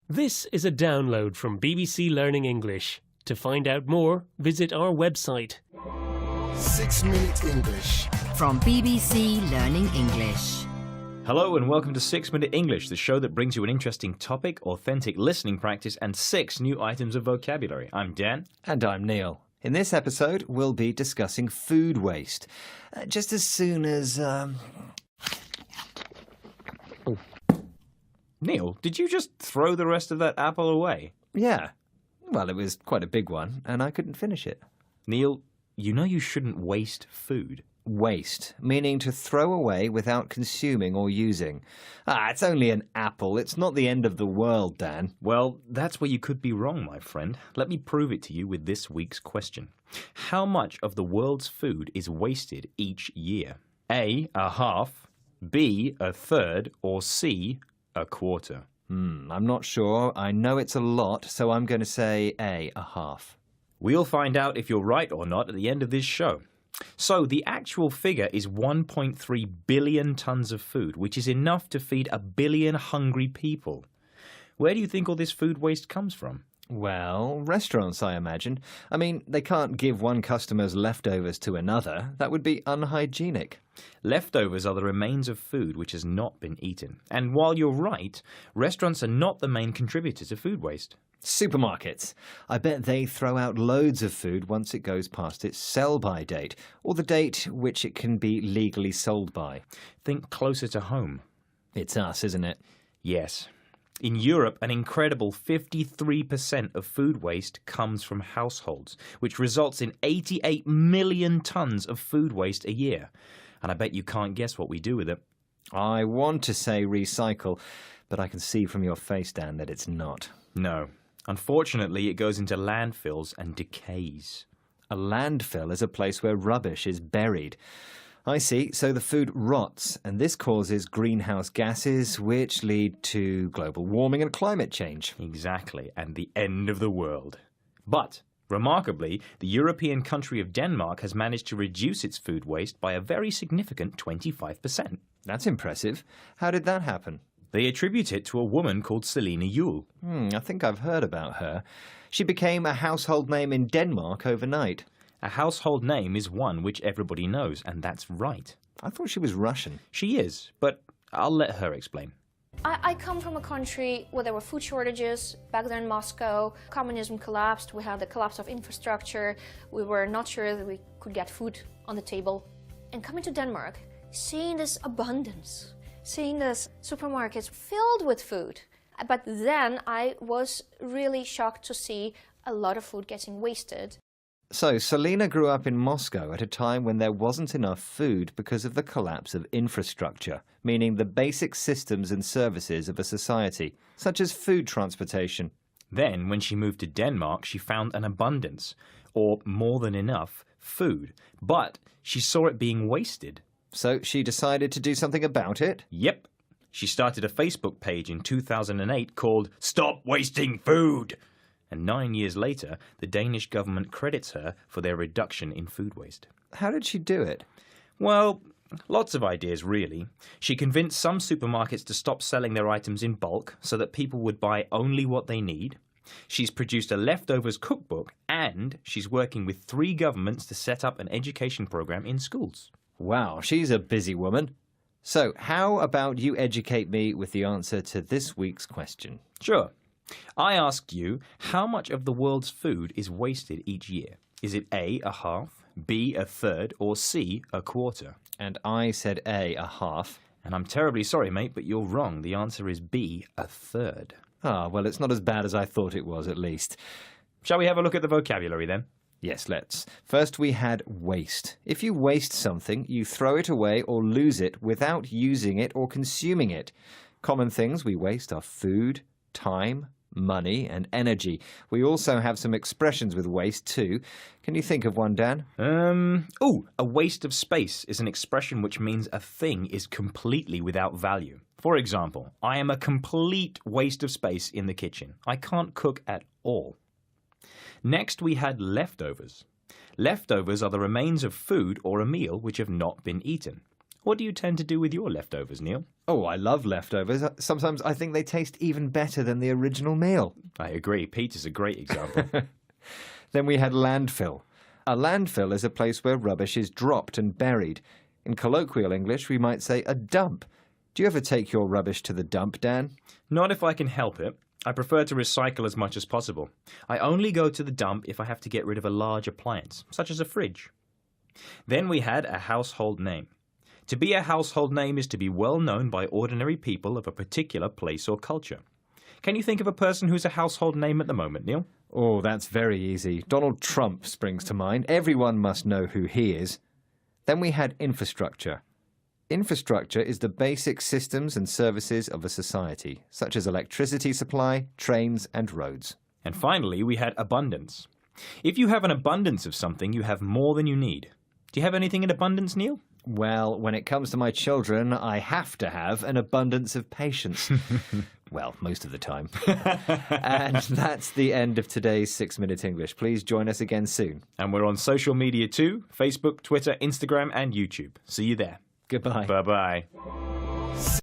This is a download from BBC Learning English. To find out more, visit our website. 6 Minute English. From BBC Learning English. Hello and welcome to 6 Minute English, the show that brings you an interesting topic, authentic listening practice, and 6 new items of vocabulary. I'm Dan. And I'm Neil. In this episode, we'll be discussing food waste. Just as soon as... Neil, did you just throw the rest of that apple away? Yeah. Well, it was quite a big one, and I couldn't finish it. Neil, you know you shouldn't waste food. Waste, meaning to throw away without consuming or using. It's only an apple. It's not the end of the world, Dan. Well, that's where you could be wrong, my friend. Let me prove it to you with this week's question. How much of the world's food is wasted each year? A, a half, B, a third, or C, a quarter? I'm not sure. I know it's a lot, so I'm going to say A, a half. We'll find out if you're right or not at the end of this show. So the actual figure is 1.3 billion tons of food, which is enough to feed 1 billion hungry people. Where do you think all this food waste comes from? Well, restaurants, I imagine. I mean, they can't give one customer's leftovers to another. That would be unhygienic. Leftovers are the remains of food which has not been eaten. And while you're right, restaurants are not the main contributor to food waste. Supermarkets. I bet they throw out loads of food once it goes past its sell-by date, or the date which it can be legally sold by. Think closer to home. It's us, isn't it? Yes. In Europe, an incredible 53% of food waste comes from households, which results in 88 million tons of food waste a year. And I bet you can't guess what we do with it. I want to say recycle, but I can see from your face, Dan, that it's not. No. Unfortunately, it goes into landfills and decays. A landfill is a place where rubbish is buried. I see, so the food rots, and this causes greenhouse gases, which lead to global warming and climate change. Exactly, and the end of the world. But, remarkably, the European country of Denmark has managed to reduce its food waste by a very significant 25%. That's impressive. How did that happen? They attribute it to a woman called Selina Juul. I think I've heard about her. She became a household name in Denmark overnight. A household name is one which everybody knows, and that's right. I thought she was Russian. She is, but I'll let her explain. I come from a country where there were food shortages. Back there in Moscow, communism collapsed. We had the collapse of infrastructure. We were not sure that we could get food on the table. And coming to Denmark, seeing this abundance, seeing this supermarkets filled with food. But then I was really shocked to see a lot of food getting wasted. So, Selina grew up in Moscow at a time when there wasn't enough food because of the collapse of infrastructure, meaning the basic systems and services of a society, such as food transportation. Then, when she moved to Denmark, she found an abundance, or more than enough, food. But she saw it being wasted. So she decided to do something about it? Yep. She started a Facebook page in 2008 called Stop Wasting Food! And 9 years later, the Danish government credits her for their reduction in food waste. How did she do it? Well, lots of ideas, really. She convinced some supermarkets to stop selling their items in bulk so that people would buy only what they need. She's produced a leftovers cookbook, and she's working with 3 governments to set up an education program in schools. Wow, she's a busy woman. So, how about you educate me with the answer to this week's question? Sure. I asked you, how much of the world's food is wasted each year? Is it A, a half, B, a third, or C, a quarter? And I said A, a half. And I'm terribly sorry, mate, but you're wrong. The answer is B, a third. Well, it's not as bad as I thought it was, at least. Shall we have a look at the vocabulary then? Yes, let's. First we had waste. If you waste something, you throw it away or lose it without using it or consuming it. Common things we waste are food, time, money, and energy. We also have some expressions with waste too. Can you think of one, Dan? A waste of space is an expression which means a thing is completely without value. For example, I am a complete waste of space in the kitchen. I can't cook at all. Next, we had leftovers. Leftovers are the remains of food or a meal which have not been eaten. What do you tend to do with your leftovers, Neil? Oh, I love leftovers. Sometimes I think they taste even better than the original meal. I agree. Pete is a great example. Then we had landfill. A landfill is a place where rubbish is dropped and buried. In colloquial English, we might say a dump. Do you ever take your rubbish to the dump, Dan? Not if I can help it. I prefer to recycle as much as possible. I only go to the dump if I have to get rid of a large appliance, such as a fridge. Then we had a household name. To be a household name is to be well known by ordinary people of a particular place or culture. Can you think of a person who's a household name at the moment, Neil? Oh, that's very easy. Donald Trump springs to mind. Everyone must know who he is. Then we had infrastructure. Infrastructure is the basic systems and services of a society, such as electricity supply, trains, and roads. And finally, we had abundance. If you have an abundance of something, you have more than you need. Do you have anything in abundance, Neil? Well, when it comes to my children, I have to have an abundance of patience. Well, most of the time. And that's the end of today's 6 Minute English. Please join us again soon. And we're on social media too, Facebook, Twitter, Instagram, and YouTube. See you there. Goodbye. Bye-bye.